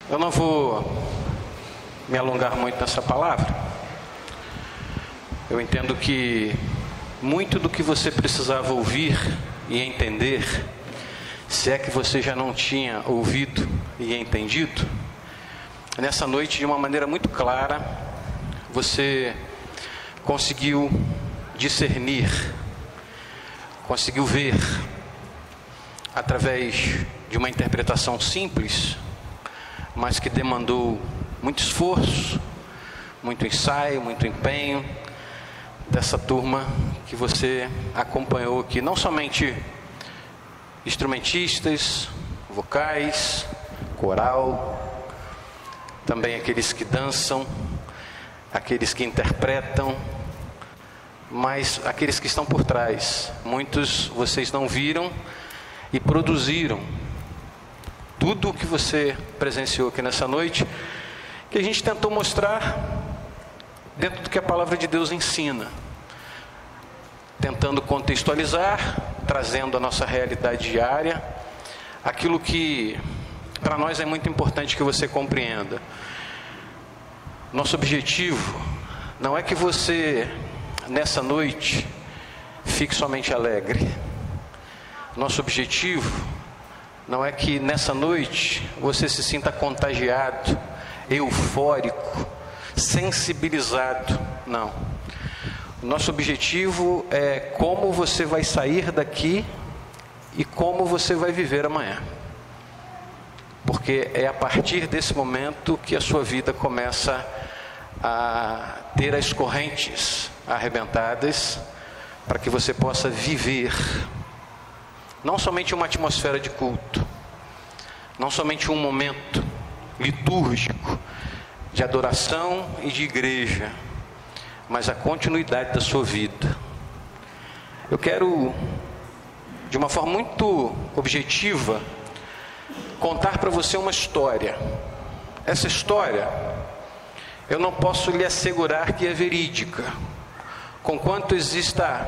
Eu não vou me alongar muito nessa palavra. Eu entendo que muito do que você precisava ouvir e entender, se é que você já não tinha ouvido e entendido, nessa noite, de uma maneira muito clara, você conseguiu discernir, conseguiu ver, através de uma interpretação simples, mas que demandou muito esforço, muito ensaio, muito empenho, dessa turma que você acompanhou aqui, não somente instrumentistas, vocais, coral, também aqueles que dançam, aqueles que interpretam, mas aqueles que estão por trás. Muitos vocês não viram e produziram tudo o que você presenciou aqui nessa noite, que a gente tentou mostrar dentro do que a palavra de Deus ensina, tentando contextualizar, trazendo a nossa realidade diária, aquilo que para nós é muito importante que você compreenda. Nosso objetivo não é que você, nessa noite, fique somente alegre. Nosso objetivo não é que nessa noite você se sinta contagiado, eufórico, sensibilizado. Não. Nosso objetivo é como você vai sair daqui e como você vai viver amanhã. Porque é a partir desse momento que a sua vida começa a ter as correntes arrebentadas, para que você possa viver não somente uma atmosfera de culto, não somente um momento litúrgico de adoração e de igreja, mas a continuidade da sua vida. Eu quero, de uma forma muito objetiva, contar para você uma história. Essa história, eu não posso lhe assegurar que é verídica, conquanto exista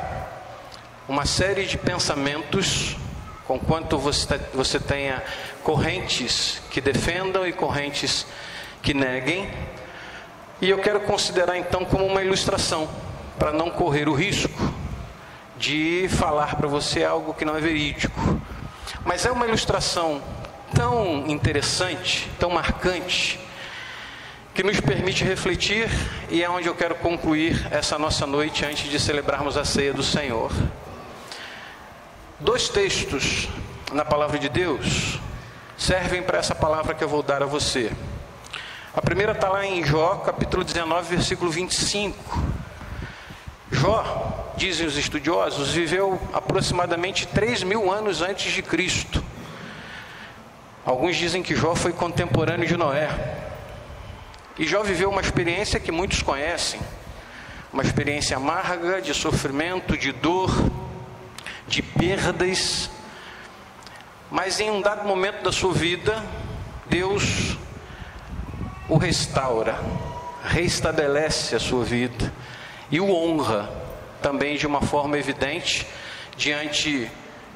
uma série de pensamentos, conquanto você tenha correntes que defendam e correntes que neguem, e eu quero considerar então como uma ilustração, para não correr o risco de falar para você algo que não é verídico. Mas é uma ilustração tão interessante, tão marcante, que nos permite refletir, e é onde eu quero concluir essa nossa noite antes de celebrarmos a ceia do Senhor. Dois textos na palavra de Deus servem para essa palavra que eu vou dar a você. A primeira está lá em Jó, capítulo 19, versículo 25. Jó, dizem os estudiosos, viveu aproximadamente 3.000 anos antes de Cristo. Alguns dizem que Jó foi contemporâneo de Noé. E Jó viveu uma experiência que muitos conhecem, uma experiência amarga, de sofrimento, de dor, de perdas. Mas em um dado momento da sua vida, Deus o restaura, reestabelece a sua vida e o honra também de uma forma evidente diante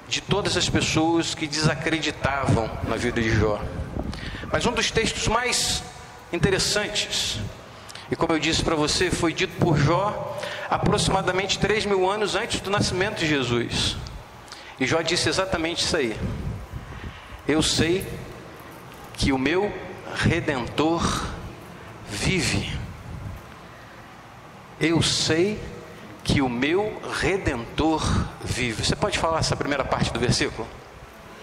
de todas as pessoas que desacreditavam na vida de Jó. Mas um dos textos mais interessantes, e como eu disse para você, foi dito por Jó aproximadamente 3.000 anos antes do nascimento de Jesus. E Jó disse exatamente isso aí: eu sei que o meu Redentor vive. Eu sei que o meu Redentor vive. Você pode falar essa primeira parte do versículo?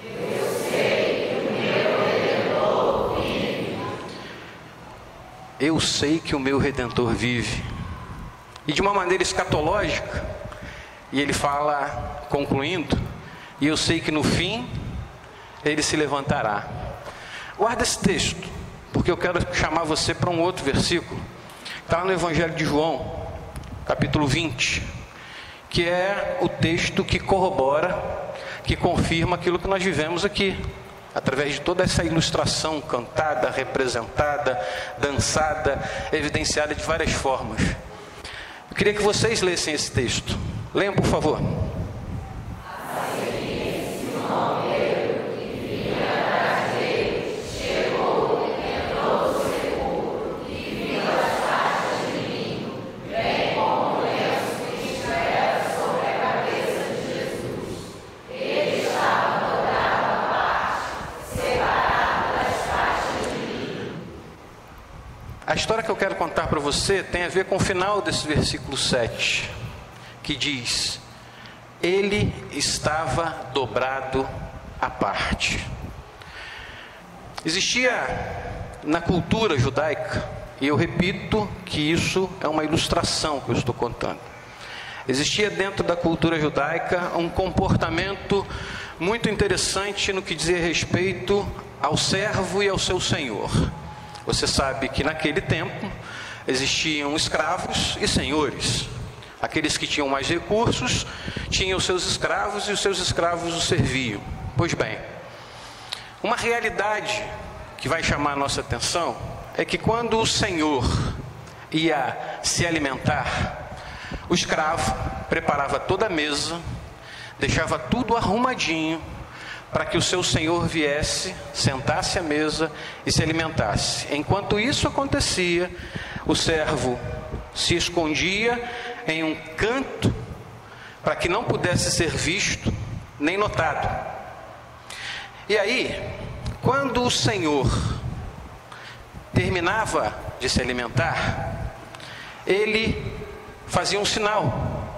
Eu sei que o meu Redentor vive. Eu sei que o meu Redentor vive. E de uma maneira escatológica, e ele fala, concluindo, e eu sei que no fim ele se levantará. Guarda esse texto, porque eu quero chamar você para um outro versículo. Está no Evangelho de João, capítulo 20, que é o texto que corrobora, que confirma aquilo que nós vivemos aqui, através de toda essa ilustração cantada, representada, dançada, evidenciada de várias formas. Eu queria que vocês lessem esse texto. Leiam, por favor. Simão Pedro, que vinha das redes, chegou A história que eu quero contar para você tem a ver com o final desse versículo 7, que diz: ele estava dobrado à parte. Existia na cultura judaica, e eu repito que isso é uma ilustração que eu estou contando, existia dentro da cultura judaica um comportamento muito interessante no que dizia respeito ao servo e ao seu senhor. Você sabe que naquele tempo existiam escravos e senhores. Aqueles que tinham mais recursos tinham os seus escravos e os seus escravos os serviam. Pois bem, uma realidade que vai chamar a nossa atenção é que quando o senhor ia se alimentar, o escravo preparava toda a mesa, deixava tudo arrumadinho para que o seu senhor viesse, sentasse à mesa e se alimentasse. Enquanto isso acontecia, o servo se escondia em um canto para que não pudesse ser visto nem notado. E aí, quando o senhor terminava de se alimentar, ele fazia um sinal.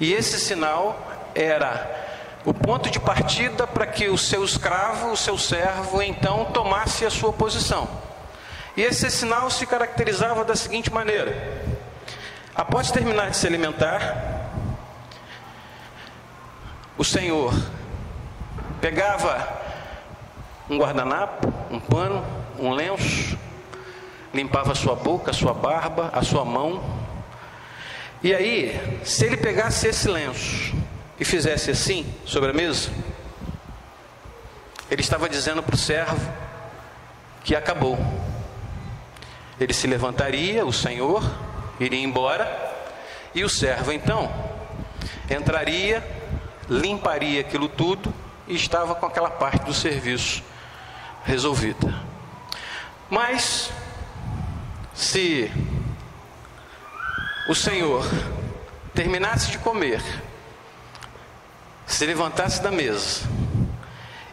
E esse sinal era o ponto de partida para que o seu escravo, o seu servo, então tomasse a sua posição. E esse sinal se caracterizava da seguinte maneira: após terminar de se alimentar, o senhor pegava um guardanapo, um pano, um lenço, limpava a sua boca, a sua barba, a sua mão. E aí, se ele pegasse esse lenço e fizesse assim sobre a mesa, ele estava dizendo para o servo que acabou. Ele se levantaria, o senhor iria embora, e o servo então entraria, limparia aquilo tudo e estava com aquela parte do serviço resolvida. Mas se o senhor terminasse de comer, se levantasse da mesa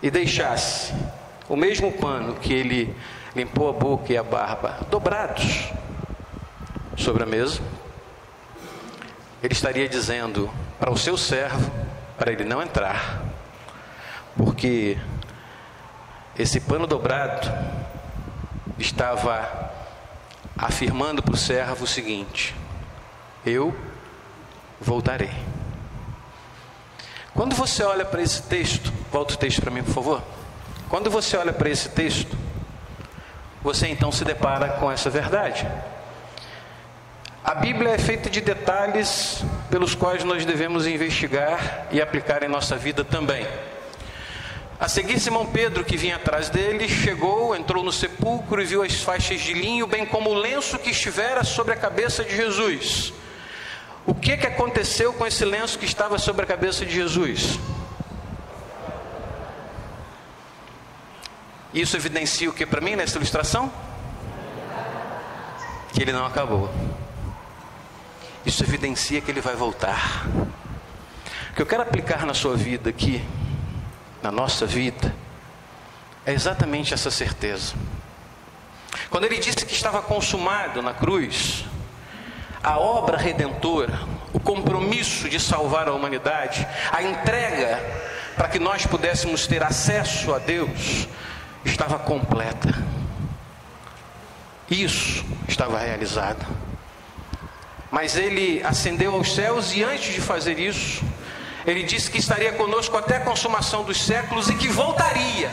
e deixasse o mesmo pano que ele limpou a boca e a barba dobrados sobre a mesa, ele estaria dizendo para o seu servo para ele não entrar, porque esse pano dobrado estava afirmando para o servo o seguinte: eu voltarei. Quando você olha para esse texto, volta o texto para mim, por favor. Quando você olha para esse texto, você então se depara com essa verdade. A Bíblia é feita de detalhes pelos quais nós devemos investigar e aplicar em nossa vida também. A seguir, Simão Pedro, que vinha atrás dele, chegou, entrou no sepulcro e viu as faixas de linho, bem como o lenço que estivera sobre a cabeça de Jesus. O que aconteceu com esse lenço que estava sobre a cabeça de Jesus? Isso evidencia o que para mim nessa ilustração? Que ele não acabou. Isso evidencia que ele vai voltar. O que eu quero aplicar na sua vida aqui, na nossa vida, é exatamente essa certeza. Quando ele disse que estava consumado na cruz, a obra redentora, o compromisso de salvar a humanidade, a entrega para que nós pudéssemos ter acesso a Deus, estava completa. Isso estava realizado. Mas ele ascendeu aos céus e antes de fazer isso, ele disse que estaria conosco até a consumação dos séculos e que voltaria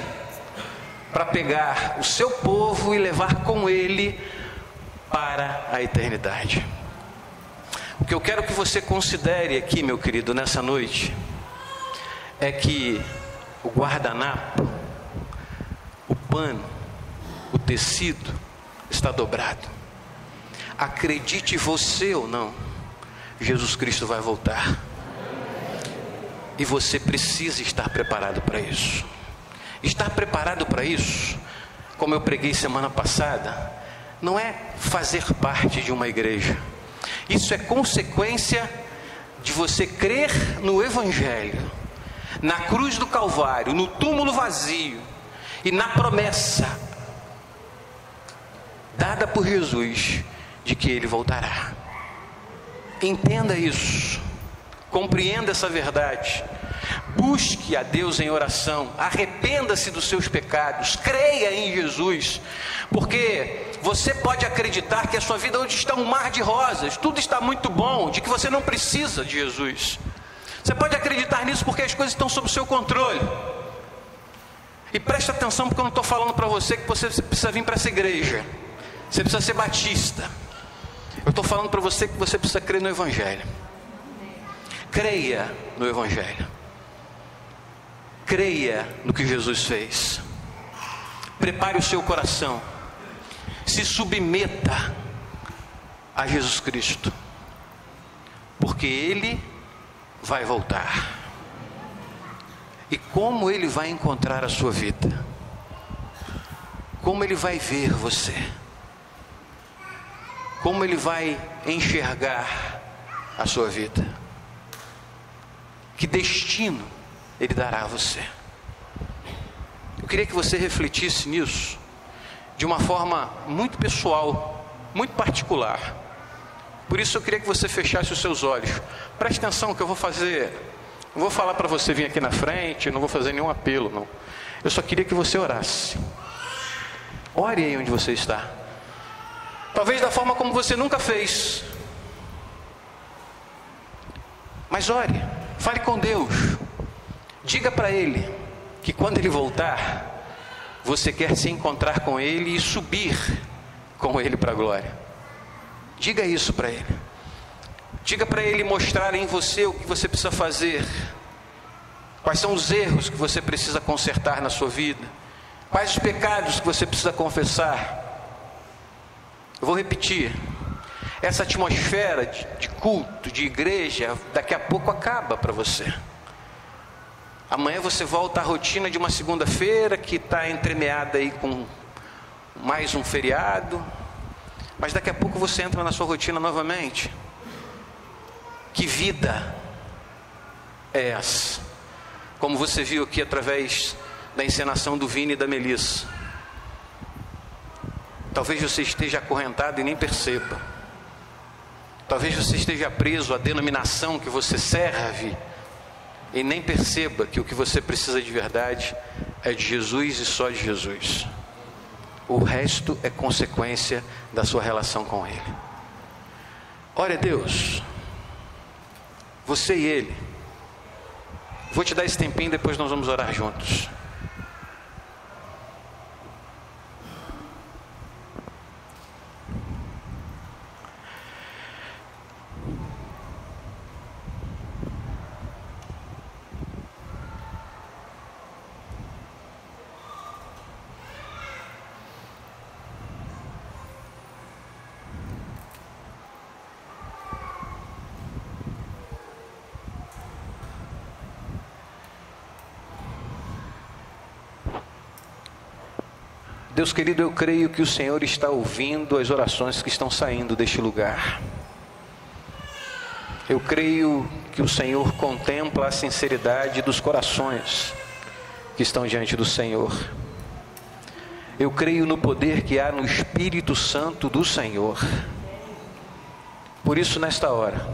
para pegar o seu povo e levar com ele para a eternidade. O que eu quero que você considere aqui, meu querido, nessa noite, é que o guardanapo, o pano, o tecido está dobrado. Acredite você ou não, Jesus Cristo vai voltar. E você precisa estar preparado para isso. Estar preparado para isso, como eu preguei semana passada, não é fazer parte de uma igreja. Isso é consequência de você crer no Evangelho, na cruz do Calvário, no túmulo vazio e na promessa dada por Jesus, de que Ele voltará. Entenda isso, compreenda essa verdade, busque a Deus em oração, arrependa-se dos seus pecados, creia em Jesus, porque você pode acreditar que a sua vida hoje está um mar de rosas, tudo está muito bom, de que você não precisa de Jesus. Você pode acreditar nisso porque as coisas estão sob o seu controle. E preste atenção, porque eu não estou falando para você que você precisa vir para essa igreja, você precisa ser batista. Eu estou falando para você que você precisa crer no Evangelho. Creia no Evangelho. Creia no que Jesus fez. Prepare o seu coração. Se submeta a Jesus Cristo, porque Ele vai voltar. E como Ele vai encontrar a sua vida? Como Ele vai ver você? Como Ele vai enxergar a sua vida? Que destino Ele dará a você? Eu queria que você refletisse nisso de uma forma muito pessoal, muito particular. Por isso eu queria que você fechasse os seus olhos. Preste atenção que eu vou fazer. Não vou falar para você vir aqui na frente, não vou fazer nenhum apelo, não. Eu só queria que você orasse. Ore aí onde você está. Talvez da forma como você nunca fez. Mas ore, fale com Deus. Diga para Ele que quando Ele voltar, você quer se encontrar com Ele e subir com Ele para a glória. Diga isso para Ele. Diga para Ele mostrar em você o que você precisa fazer. Quais são os erros que você precisa consertar na sua vida. Quais os pecados que você precisa confessar. Eu vou repetir. Essa atmosfera de culto, de igreja, daqui a pouco acaba para você. Amanhã você volta à rotina de uma segunda-feira que está entremeada aí com mais um feriado. Mas daqui a pouco você entra na sua rotina novamente. Que vida é essa? Como você viu aqui através da encenação do Vini e da Melissa. Talvez você esteja acorrentado e nem perceba. Talvez você esteja preso à denominação que você serve e nem perceba que o que você precisa de verdade é de Jesus e só de Jesus. O resto é consequência da sua relação com Ele. Ore a Deus. Você e Ele. Vou te dar esse tempinho, depois nós vamos orar juntos. Deus querido, eu creio que o Senhor está ouvindo as orações que estão saindo deste lugar. Eu creio que o Senhor contempla a sinceridade dos corações que estão diante do Senhor. Eu creio no poder que há no Espírito Santo do Senhor. Por isso, nesta hora,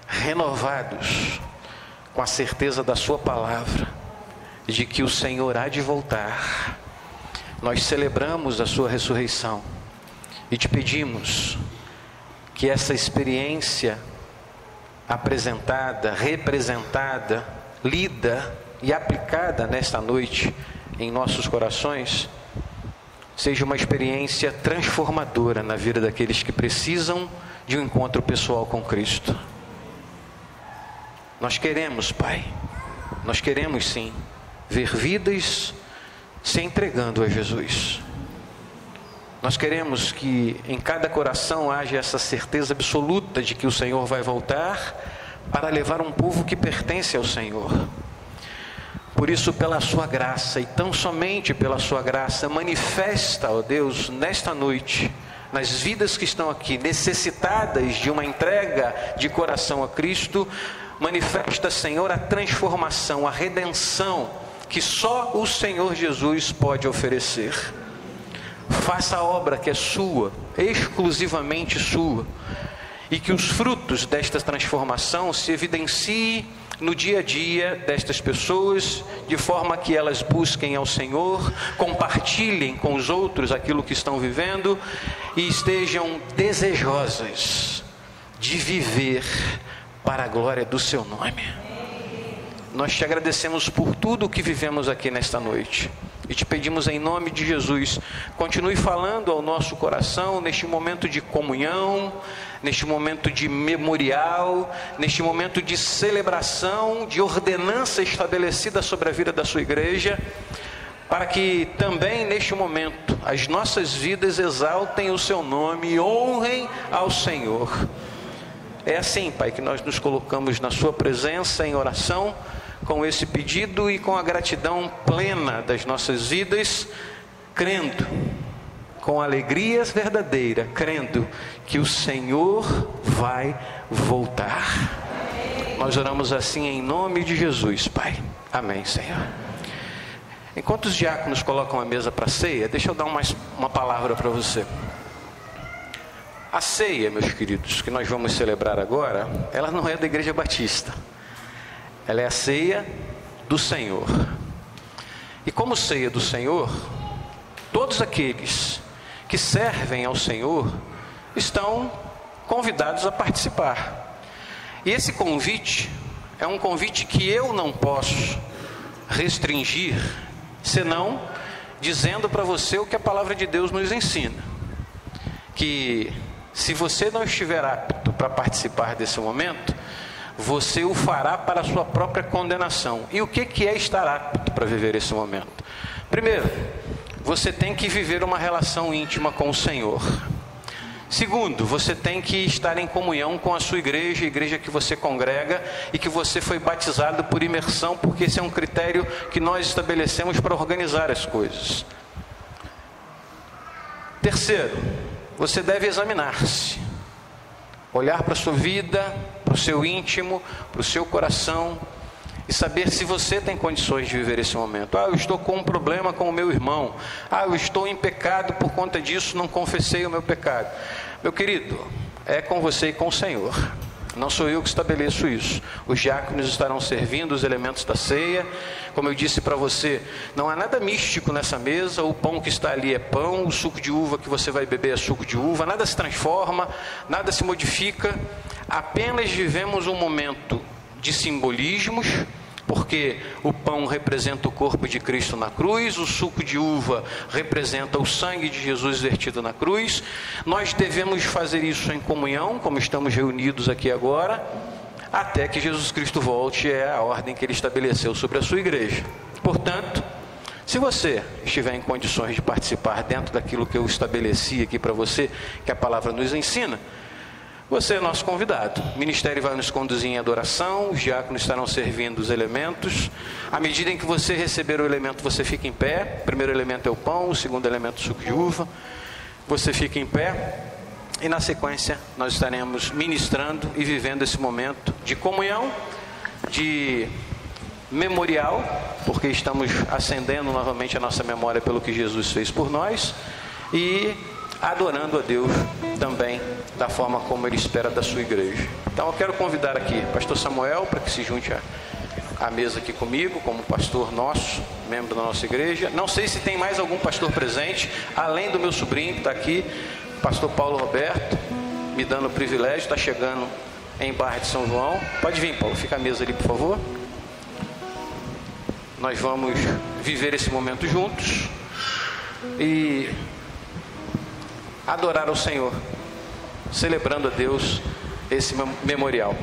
renovados com a certeza da sua palavra, de que o Senhor há de voltar, nós celebramos a sua ressurreição e te pedimos que essa experiência apresentada, representada, lida e aplicada nesta noite em nossos corações, seja uma experiência transformadora na vida daqueles que precisam de um encontro pessoal com Cristo. Nós queremos, Pai, nós queremos sim, ver vidas se entregando a Jesus. Nós queremos que em cada coração haja essa certeza absoluta de que o Senhor vai voltar para levar um povo que pertence ao Senhor. Por isso, pela sua graça e tão somente pela sua graça, manifesta, ó Deus, nesta noite, nas vidas que estão aqui necessitadas de uma entrega de coração a Cristo, manifesta, Senhor, a transformação, a redenção que só o Senhor Jesus pode oferecer. faça a obra que é sua, exclusivamente sua, e que os frutos desta transformação se evidenciem no dia a dia destas pessoas, de forma que elas busquem ao Senhor, compartilhem com os outros aquilo que estão vivendo e estejam desejosas de viver para a glória do seu nome. Nós te agradecemos por tudo o que vivemos aqui nesta noite e te pedimos em nome de Jesus, continue falando ao nosso coração neste momento de comunhão, neste momento de memorial, neste momento de celebração, de ordenança estabelecida sobre a vida da sua igreja, para que também neste momento as nossas vidas exaltem o seu nome e honrem ao Senhor. É assim, Pai, que nós nos colocamos na sua presença em oração, com esse pedido e com a gratidão plena das nossas vidas, crendo, com alegria verdadeira, crendo que o Senhor vai voltar. Nós oramos assim em nome de Jesus, Pai. Amém, Senhor. Enquanto os diáconos colocam a mesa para a ceia, deixa eu dar uma palavra para você. A ceia, meus queridos, que nós vamos celebrar agora, ela não é da Igreja Batista. Ela é a ceia do Senhor. E como ceia do Senhor, todos aqueles que servem ao Senhor estão convidados a participar. E esse convite é um convite que eu não posso restringir, senão dizendo para você o que a palavra de Deus nos ensina. Que se você não estiver apto para participar desse momento, você o fará para a sua própria condenação. E o que é estar apto para viver esse momento? Primeiro, você tem que viver uma relação íntima com o Senhor. Segundo, você tem que estar em comunhão com a sua igreja, a igreja que você congrega e que você foi batizado por imersão, porque esse é um critério que nós estabelecemos para organizar as coisas. Terceiro, você deve examinar-se, olhar para a sua vida, para o seu íntimo, para o seu coração e saber se você tem condições de viver esse momento. Eu estou com um problema com o meu irmão. Eu estou em pecado por conta disso, não confessei o meu pecado. Meu querido, é com você e com o Senhor. Não sou eu que estabeleço isso. Os diáconos estarão servindo os elementos da ceia. Como eu disse para você, não há nada místico nessa mesa. O pão que está ali é pão, o suco de uva que você vai beber é suco de uva. Nada se transforma, nada se modifica. Apenas vivemos um momento de simbolismos, porque o pão representa o corpo de Cristo na cruz, o suco de uva representa o sangue de Jesus vertido na cruz. Nós devemos fazer isso em comunhão, como estamos reunidos aqui agora, até que Jesus Cristo volte. É a ordem que Ele estabeleceu sobre a sua igreja. Portanto, se você estiver em condições de participar dentro daquilo que eu estabeleci aqui para você, que a palavra nos ensina, você é nosso convidado. O ministério vai nos conduzir em adoração, os diáconos estarão servindo os elementos. À medida em que você receber o elemento, você fica em pé. O primeiro elemento é o pão, o segundo elemento é o suco de uva. Você fica em pé e na sequência nós estaremos ministrando e vivendo esse momento de comunhão, de memorial, porque estamos acendendo novamente a nossa memória pelo que Jesus fez por nós e adorando a Deus também da forma como Ele espera da sua igreja. Então eu quero convidar aqui pastor Samuel para que se junte à mesa aqui comigo, como pastor nosso, membro da nossa igreja. Não sei se tem mais algum pastor presente, além do meu sobrinho que está aqui, pastor Paulo Roberto, me dando o privilégio, está chegando em Barra de São João. Pode vir, Paulo, fica a mesa ali, por favor. Nós vamos viver esse momento juntos e adorar ao Senhor, celebrando a Deus esse memorial.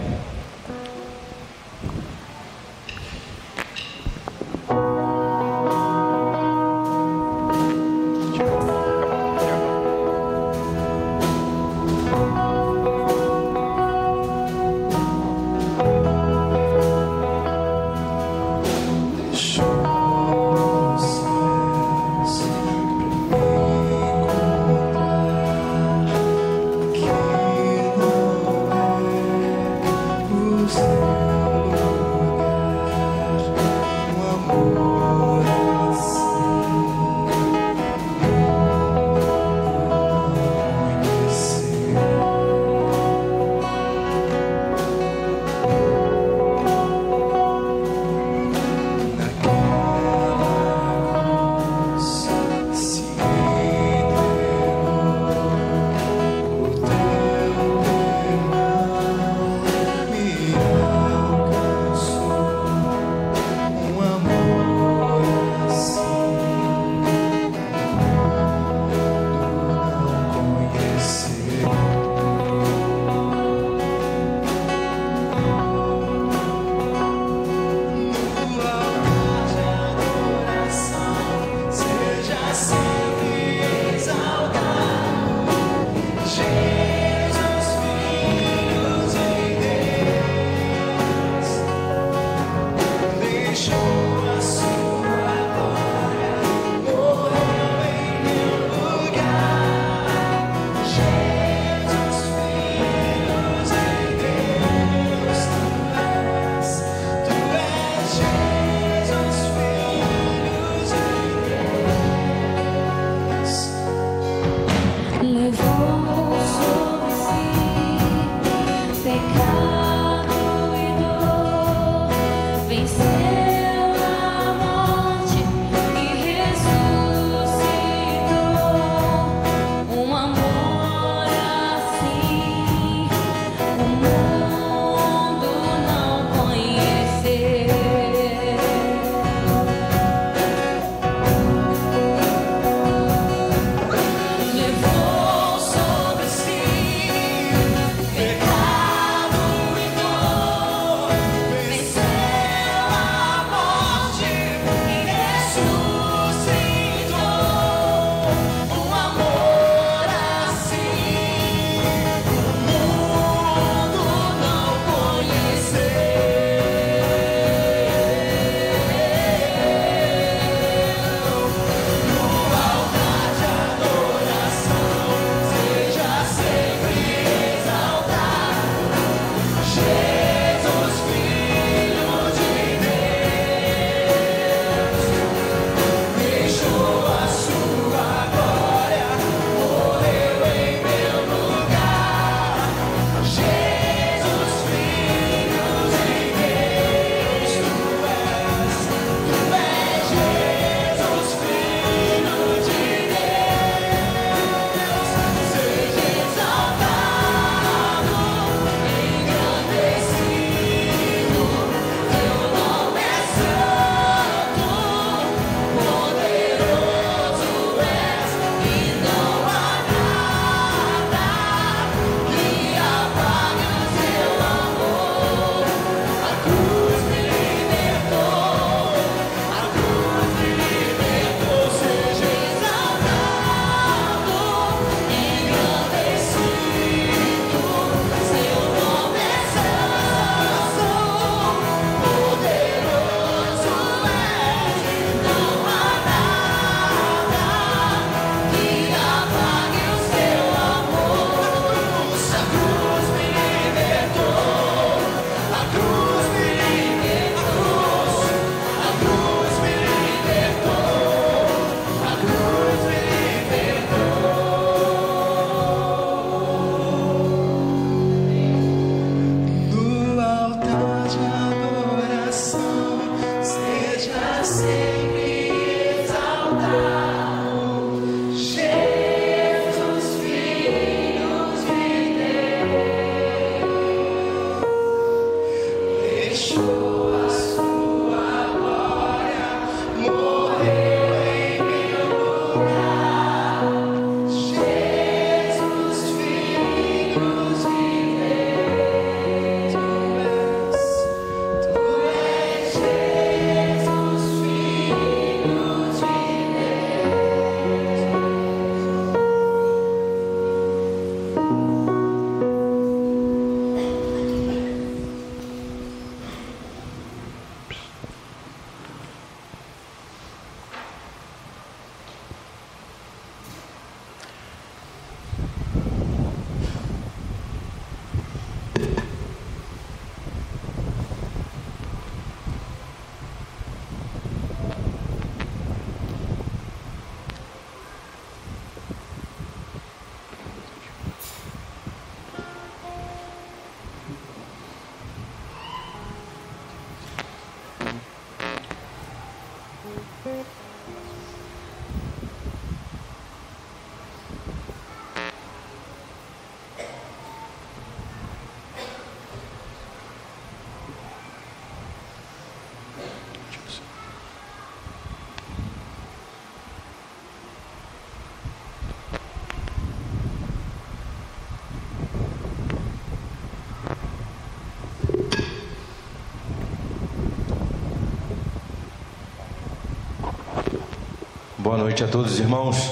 Boa noite a todos, irmãos.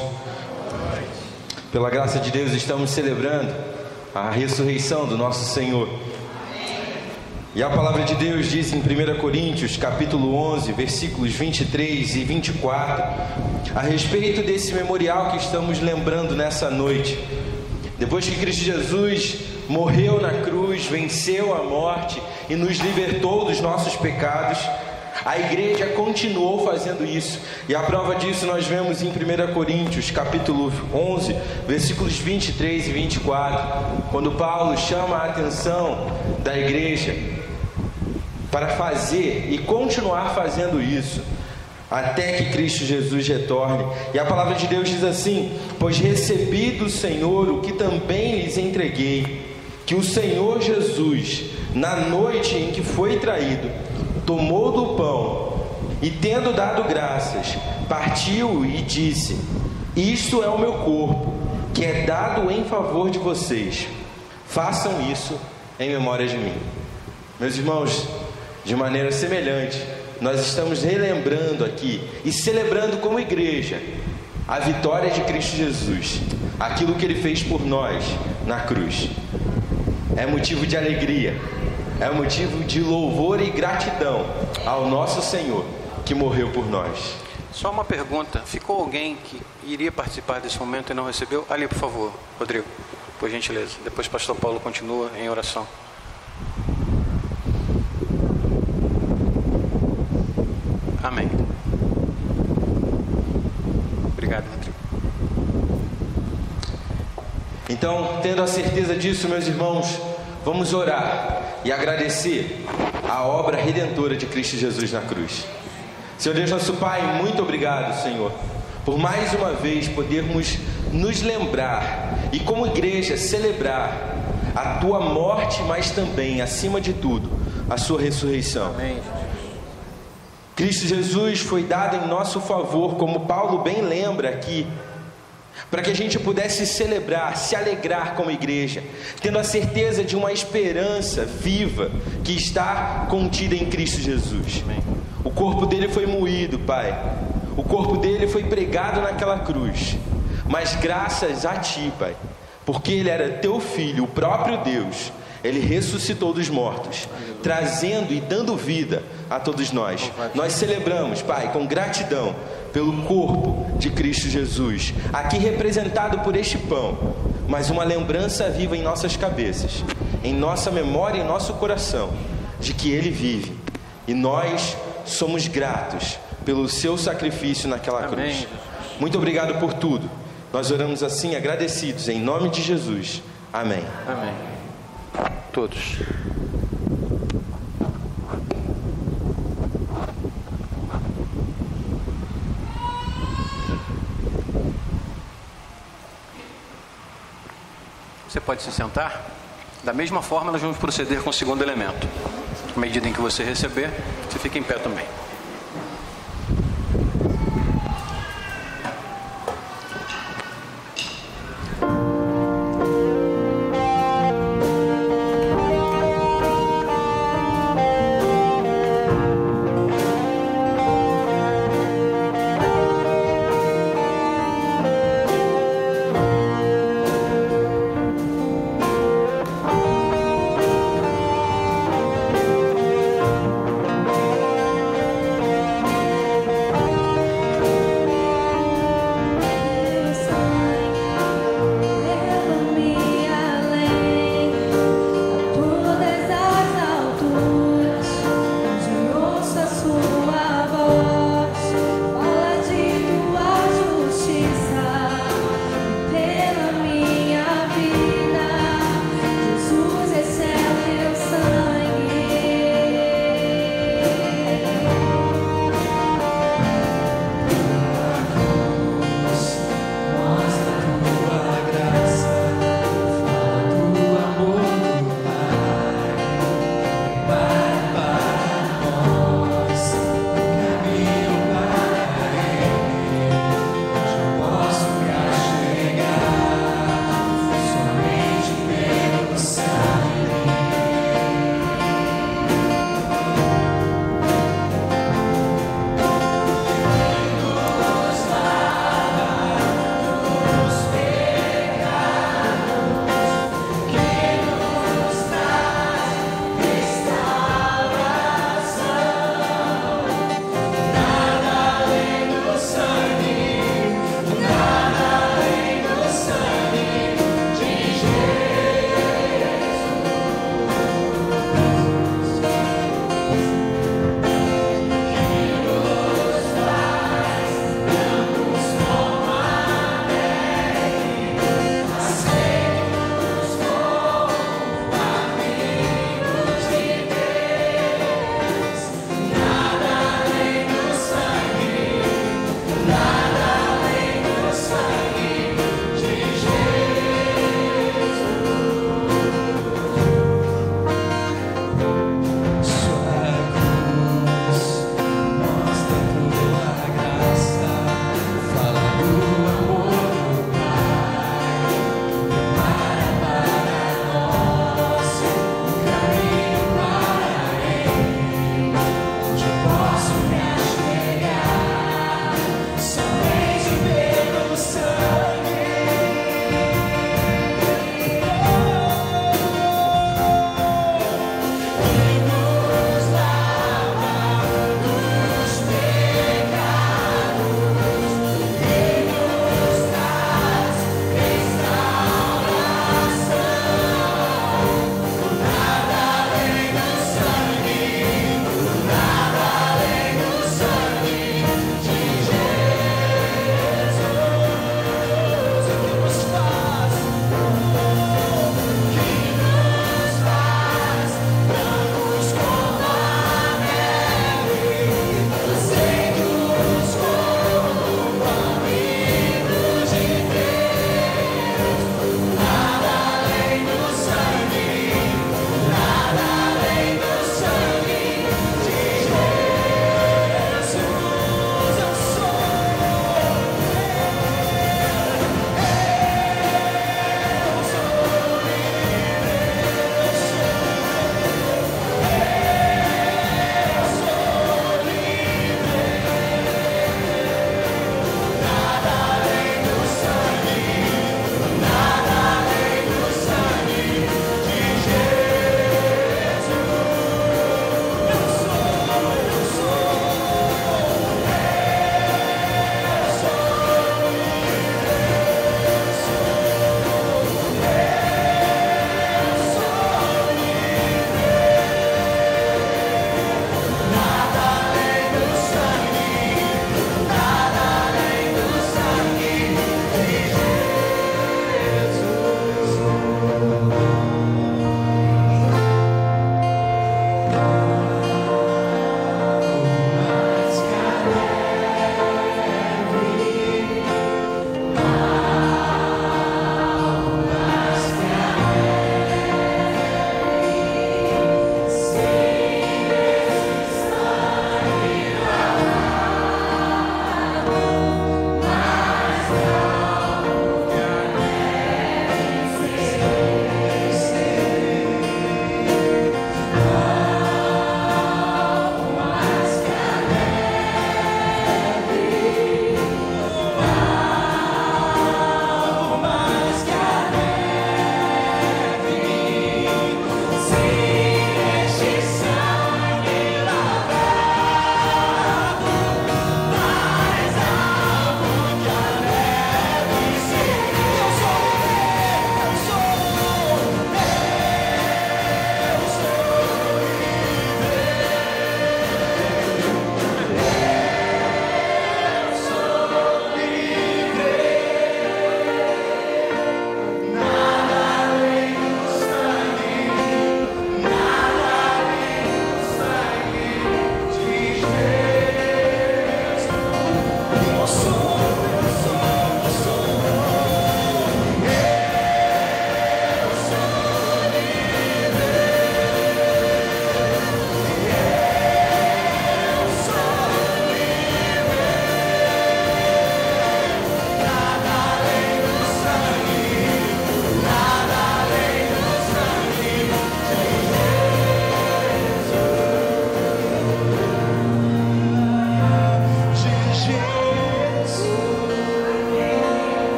Pela graça de Deus, estamos celebrando a ressurreição do nosso Senhor. E a palavra de Deus diz em 1 Coríntios, capítulo 11, versículos 23 e 24, a respeito desse memorial que estamos lembrando nessa noite. Depois que Cristo Jesus morreu na cruz, venceu a morte e nos libertou dos nossos pecados, a igreja continuou fazendo isso. E a prova disso nós vemos em 1 Coríntios, capítulo 11, versículos 23 e 24, quando Paulo chama a atenção da igreja para fazer e continuar fazendo isso até que Cristo Jesus retorne. E a palavra de Deus diz assim: pois recebi do Senhor o que também lhes entreguei, que o Senhor Jesus, na noite em que foi traído, tomou do pão e, tendo dado graças, partiu e disse: isto é o meu corpo, que é dado em favor de vocês. Façam isso em memória de mim. Meus irmãos, de maneira semelhante, nós estamos relembrando aqui e celebrando como igreja a vitória de Cristo Jesus, aquilo que Ele fez por nós na cruz. É motivo de alegria, é motivo de louvor e gratidão ao nosso Senhor que morreu por nós. Só uma pergunta: ficou alguém que iria participar desse momento e não recebeu? Ali, por favor, Rodrigo, por gentileza. Depois o pastor Paulo continua em oração. Amém. Obrigado, Rodrigo. Então, tendo a certeza disso, meus irmãos, vamos orar e agradecer a obra redentora de Cristo Jesus na cruz. Senhor Deus, nosso Pai, muito obrigado, Senhor, por mais uma vez podermos nos lembrar e como igreja celebrar a Tua morte, mas também, acima de tudo, a Sua ressurreição. Amém. Cristo Jesus foi dado em nosso favor, como Paulo bem lembra aqui, para que a gente pudesse celebrar, se alegrar como igreja, tendo a certeza de uma esperança viva que está contida em Cristo Jesus. Amém. O corpo dele foi moído, Pai. O corpo dele foi pregado naquela cruz. Mas graças a Ti, Pai, porque Ele era Teu Filho, o próprio Deus, Ele ressuscitou dos mortos, trazendo e dando vida a todos nós. Nós celebramos, Pai, com gratidão pelo corpo de Cristo Jesus, aqui representado por este pão, mas uma lembrança viva em nossas cabeças, em nossa memória e em nosso coração, de que Ele vive. E nós somos gratos pelo Seu sacrifício naquela cruz. Muito obrigado por tudo. Nós oramos assim, agradecidos, em nome de Jesus. Amém. Amém. Todos. Você pode se sentar. Da mesma forma, nós vamos proceder com o segundo elemento. À medida em que você receber, você fica em pé também.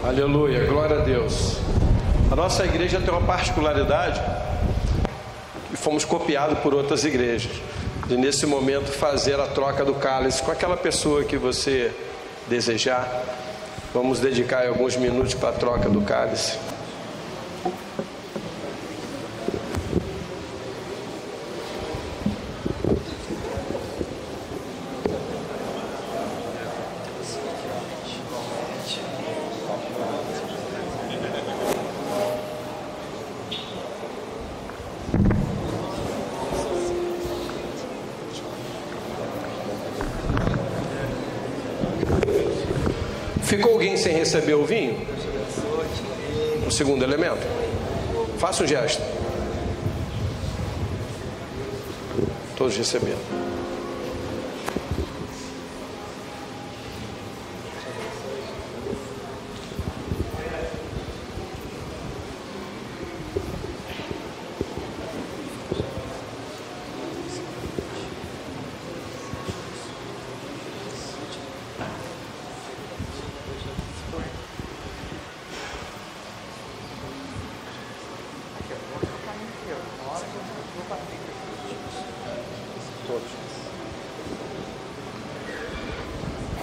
Aleluia, glória a Deus. A nossa igreja tem uma particularidade e fomos copiados por outras igrejas, de nesse momento fazer a troca do cálice com aquela pessoa que você desejar. Vamos dedicar alguns minutos para a troca do cálice. Ficou alguém sem receber o vinho? O segundo elemento? Faça um gesto. Todos receberam.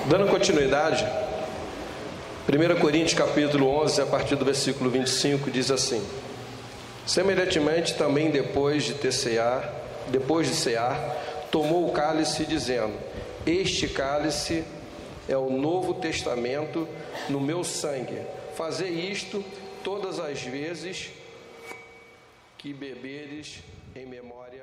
Dando continuidade, 1 Coríntios capítulo 11, a partir do versículo 25, diz assim: semelhantemente também depois de cear, tomou o cálice dizendo: este cálice é o novo testamento no meu sangue. Fazei isto todas as vezes que beberes em memória